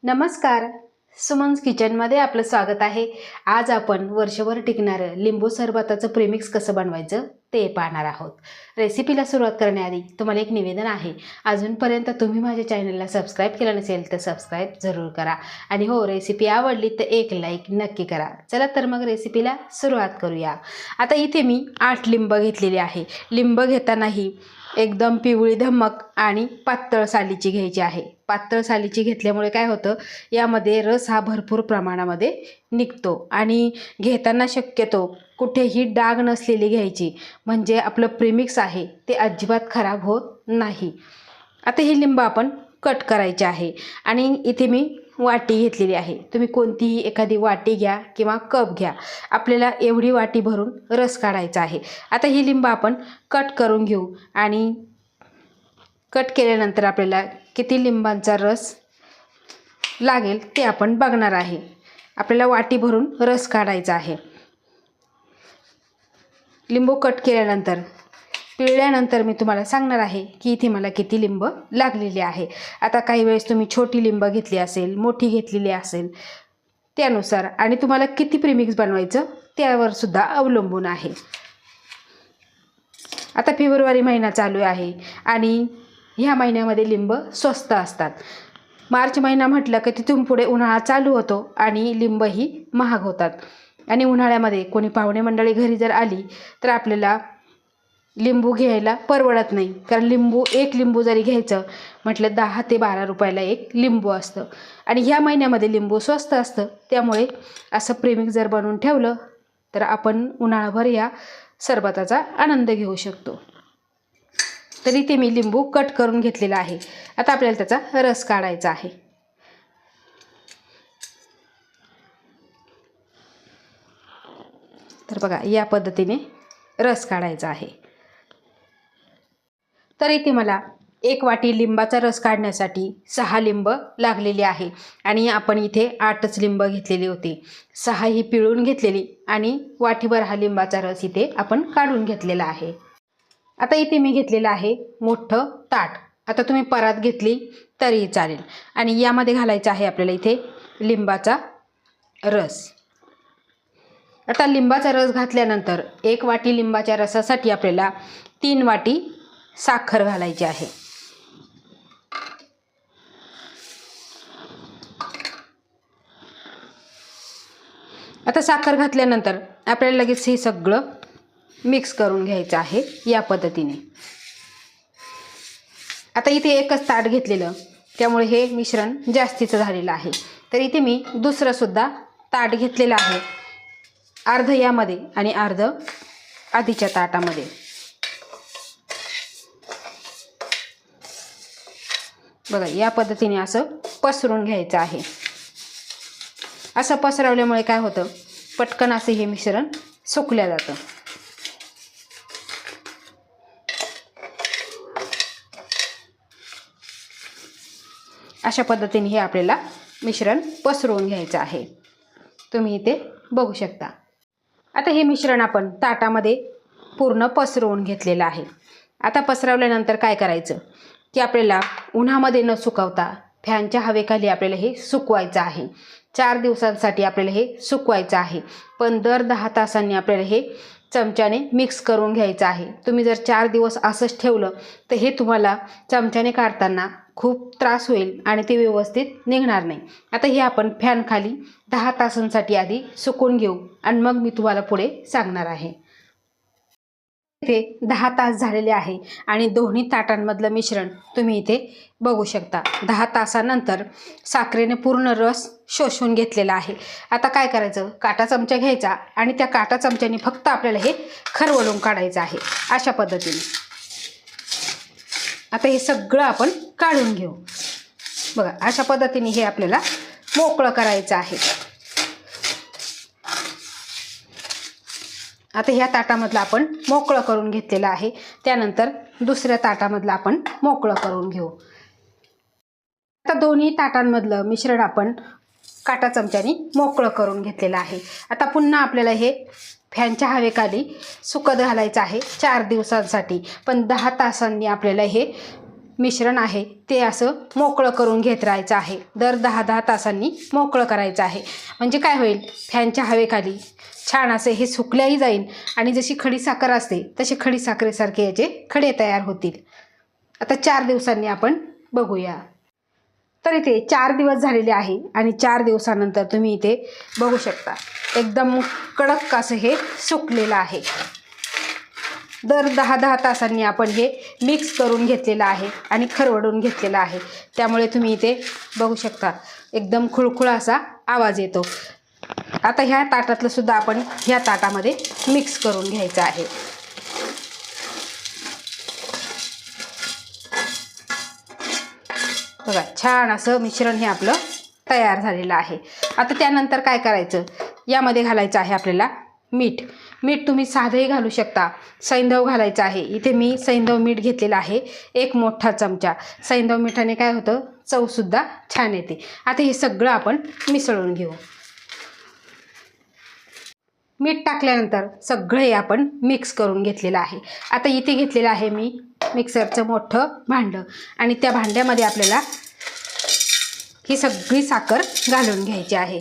नमस्कार, सुमन्स किचनमध्ये आपलं स्वागत आहे। आज आपण वर्षभर टिकणारं लिंबू सरबताचं प्रीमिक्स कसं बनवायचं ते पाहणार आहोत। रेसिपीला सुरुवात करण्याआधी तुम्हाला एक निवेदन आहे, अजूनपर्यंत तुम्ही माझ्या चॅनलला सबस्क्राईब केलं नसेल तर सबस्क्राईब जरूर करा आणि हो, रेसिपी आवडली तर एक लाईक नक्की करा। चला तर मग रेसिपीला सुरुवात करूया। आता इथे मी 8 लिंब घेतलेली आहे। लिंब घेतानाही एकदम पिवळी धमक आणि पातळ सालीची घ्यायची आहे। पातळ सालीची घेतल्यामुळे काय होतं, यामध्ये रस हा भरपूर प्रमाणामध्ये निघतो आणि घेताना शक्यतो कुठेही डाग नसलेली घ्यायची, म्हणजे आपलं प्रीमिक्स आहे ते अजिबात खराब होत नाही। आता ही लिंब आपण कट करायची आहे आणि इथे मी वाटी घेतलेली आहे। तुम्ही कोणतीही एखादी वाटी घ्या किंवा कप घ्या, आपल्याला एवढी वाटी भरून रस काढायचा आहे। आता ही लिंब आपण कट करून घेऊ आणि कट केल्यानंतर आपल्याला किती लिंबांचा रस लागेल ते आपण बघणार आहे। आपल्याला वाटी भरून रस काढायचा आहे। लिंबू कट केल्यानंतर पिळल्यानंतर मी तुम्हाला सांगणार आहे की इथे मला किती लिंब लागलेली आहे। आता काही वेळेस तुम्ही छोटी लिंब घेतली असेल, मोठी घेतलेली असेल, त्यानुसार आणि तुम्हाला किती प्रीमिक्स बनवायचं त्यावर सुद्धा अवलंबून आहे। आता फेब्रुवारी महिना चालू आहे आणि ह्या महिन्यामध्ये लिंब स्वस्त असतात। मार्च महिना म्हटलं की तिथून पुढे उन्हाळा चालू होतो आणि लिंबही महाग होतात आणि उन्हाळ्यामध्ये कोणी पाहुणे मंडळी घरी जर आली तर आपल्याला लिंबू घ्यायला परवडत नाही, कारण एक लिंबू जरी घ्यायचं म्हटलं 10 ते 12 रुपयाला एक लिंबू असतं आणि ह्या महिन्यामध्ये लिंबू स्वस्त असतं। त्यामुळे असं प्रीमिक्स जर बनवून ठेवलं तर आपण उन्हाळाभर या सरबताचा आनंद घेऊ शकतो। तरी ते मी लिंबू कट करून घेतलेला आहे। आता आपल्याला त्याचा रस काढायचा आहे। तर बघा, या पद्धतीने रस काढायचा आहे। तर इथे मला 1 वाटी लिंबाचा रस काढण्यासाठी 6 लिंब लागलेली आहे आणि आपण इथे 8च लिंब घेतलेली होती। 6 ही पिळून घेतलेली आणि वाटीभर हा लिंबाचा रस इथे आपण काढून घेतलेला आहे। आता इथे मी घेतलेलं आहे मोठं ताट। आता तुम्ही परात घेतली तरीही चालेल आणि यामध्ये घालायचं आहे आपल्याला इथे लिंबाचा रस। आता लिंबाचा रस घातल्यानंतर 1 वाटी लिंबाच्या रसासाठी आपल्याला 3 वाटी साखर घालायची आहे। आता साखर घातल्यानंतर आपल्याला लगेच हे सगळं मिक्स करून घ्यायचं आहे या पद्धतीने। आता इथे एकच ताट घेतलेलं त्यामुळे हे मिश्रण जास्तीचं झालेलं आहे। तर इथे मी दुसरं सुद्धा ताट घेतलेलं आहे, अर्ध यामध्ये आणि अर्ध आधीच्या ताटामध्ये। बघा, या पद्धतीने असं पसरून घ्यायचं आहे। असं पसरवल्यामुळे काय होतं, पटकन असे हे मिश्रण सुकल्या जातं। अशा पद्धतीने हे आपल्याला मिश्रण पसरवून घ्यायचं आहे। तुम्ही इथे बघू शकता। आता हे मिश्रण आपण ताटामध्ये पूर्ण पसरवून घेतलेलं आहे। आता पसरवल्यानंतर काय करायचं की आपल्याला उन्हामध्ये न सुकवता फॅनच्या हवेखाली आपल्याला हे सुकवायचं आहे। 4 दिवसांसाठी आपल्याला हे सुकवायचं आहे, पण दर 10 तासांनी आपल्याला हे चमच्याने मिक्स करून घ्यायचं आहे। तुम्ही जर 4 दिवस असंच ठेवलं तर हे तुम्हाला चमच्याने काढताना खूप त्रास होईल आणि ते व्यवस्थित निघणार नाही। आता हे आपण फॅन खाली 10 तासांसाठी आधी सुकवून घेऊ आणि मग मी तुम्हाला पुढे सांगणार आहे। इथे 10 तास झालेले आहे आणि दोन्ही ताटांमधलं मिश्रण तुम्ही इथे बघू शकता। 10 तासानंतर साखरेने पूर्ण रस शोषून घेतलेला आहे। आता काय करायचं, काटा चमचा घ्यायचा आणि त्या काटा चमच्याने फक्त आपल्याला हे खरवडून काढायचं आहे अशा पद्धतीने। आता हे सगळं आपण काढून घेऊ। बघा, अशा पद्धतीने हे आपल्याला मोकळं करायचं आहे। आता ह्या ताटामधलं आपण मोकळं करून घेतलेलं आहे, त्यानंतर दुसऱ्या ताटामधलं आपण मोकळं करून घेऊ। आता दोन्ही ताटांमधलं मिश्रण आपण काटा चमच्याने मोकळं करून घेतलेलं आहे। आता पुन्हा आपल्याला हे फॅनच्या हवेखाली सुकत घालायचं आहे 4 दिवसांसाठी, पण 10 तासांनी आपल्याला हे मिश्रण आहे ते असं मोकळं करून घेत राहायचं आहे. दर 10-10 तासांनी मोकळं करायचं आहे. म्हणजे काय होईल, फॅनच्या हवेखाली छान असे हे सुकल्याही जाईल आणि जशी खडीसाखर असते तसे खडीसाखरेसारखे याचे खडे तयार होतील. आता 4 दिवसांनी आपण बघूया. तर इथे 4 दिवस झालेले आहे आणि 4 दिवसानंतर तुम्ही इथे बघू शकता एकदम कडक असं हे सुकलेलं आहे. दर 10-10 तासांनी आपण हे मिक्स करून घेतलेलं आहे आणि खरवडून घेतलेलं आहे. त्यामुळे तुम्ही इथे बघू शकता एकदम खुळखुळा असा आवाज येतो. आता ह्या ताटातलं सुद्धा आपण ह्या ताटामध्ये मिक्स करून घ्यायचं आहे. बघा छान असं मिश्रण हे आपलं तयार झालेलं आहे. आता त्यानंतर काय करायचं, यामध्ये घालायचं आहे आपल्याला मीठ. मीठ तुम्ही साधंही घालू शकता, सैंधव घालायचं आहे. इथे मी सैंधव मीठ घेतलेलं आहे 1 मोठा चमचा. सैंधव मिठाने काय होतं, चवसुद्धा छान येते. आता हे सगळं आपण मिसळून घेऊ. मीठ टाकल्यानंतर सगळं हे आपण मिक्स करून घेतलेलं आहे. आता इथे घेतलेलं आहे मी मिक्सरचं मोठं भांडं आणि त्या भांड्यामध्ये आपल्याला ही सगळी साखर घालून घ्यायची आहे.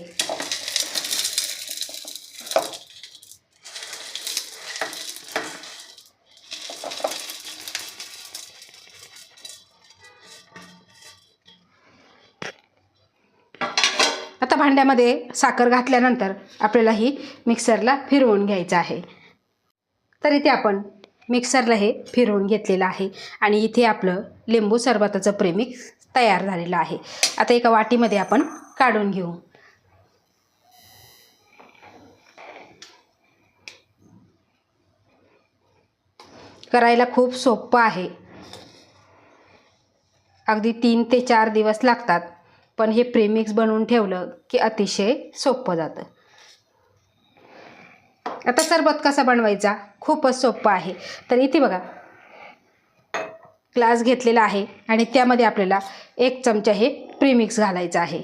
आता भांड्यामध्ये साखर घातल्यानंतर आपल्याला ही मिक्सरला फिरवून घ्यायचं आहे. तर इथे आपण मिक्सरला हे फिरवून घेतलेलं आहे आणि इथे आपलं लिंबू सरबताचं प्रेमिक्स तयार झालेलं आहे. आता एका वाटीमध्ये आपण काढून घेऊ. करायला खूप सोपं आहे. अगदी 3 ते 4 दिवस लागतात, पण हे प्रेमिक्स बनवून ठेवलं की अतिशय सोपं जातं. आता सरबत कसा बनवायचा, खूपच सोपं आहे. तर इथे बघा ग्लास घेतलेला आहे आणि त्यामध्ये आपल्याला 1 चमचा हे प्रीमिक्स घालायचं आहे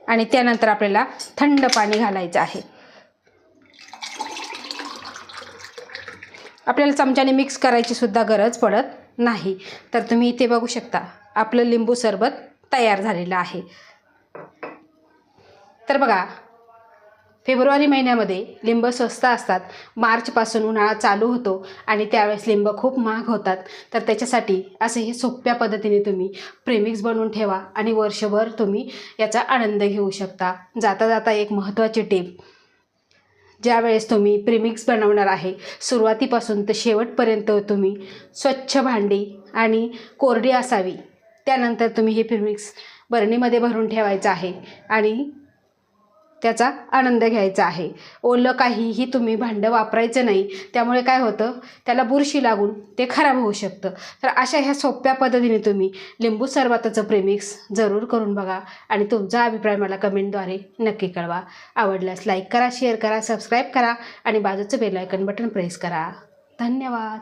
आणि त्यानंतर आपल्याला थंड पाणी घालायचं आहे. आपल्याला चमच्याने मिक्स करायची सुद्धा गरज पडत नाही. तर तुम्ही इथे बघू शकता आपलं लिंबू सरबत तयार झालेलं आहे. तर बघा फेब्रुवारी महिन्यामध्ये लिंब स्वस्त असतात. मार्चपासून उन्हाळा चालू होतो आणि त्यावेळेस लिंब खूप महाग होतात. तर त्याच्यासाठी असे हे सोप्या पद्धतीने तुम्ही प्रेमिक्स बनवून ठेवा आणि वर्षभर तुम्ही याचा आनंद घेऊ शकता. जाता जाता एक महत्त्वाची टिप, ज्यावेळेस तुम्ही प्रेमिक्स बनवणार आहे सुरुवातीपासून तर शेवटपर्यंत तुम्ही स्वच्छ भांडी आणि कोरडी असावी. त्यानंतर तुम्ही हे प्रेमिक्स बरणीमध्ये भरून ठेवायचं आहे आणि त्याचा आनंद घ्यायचा आहे. ओलं काहीही तुम्ही भांडं वापरायचं नाही, त्यामुळे काय होतं त्याला बुरशी लागून ते खराब होऊ शकतं. तर अशा ह्या सोप्या पद्धतीने तुम्ही लिंबू सरबताचं प्रेमिक्स जरूर करून बघा आणि तुमचा अभिप्राय मला कमेंटद्वारे नक्की कळवा. आवडल्यास लाईक करा, शेअर करा, सबस्क्राईब करा आणि बाजूचं बेल आयकॉन बटन प्रेस करा. धन्यवाद.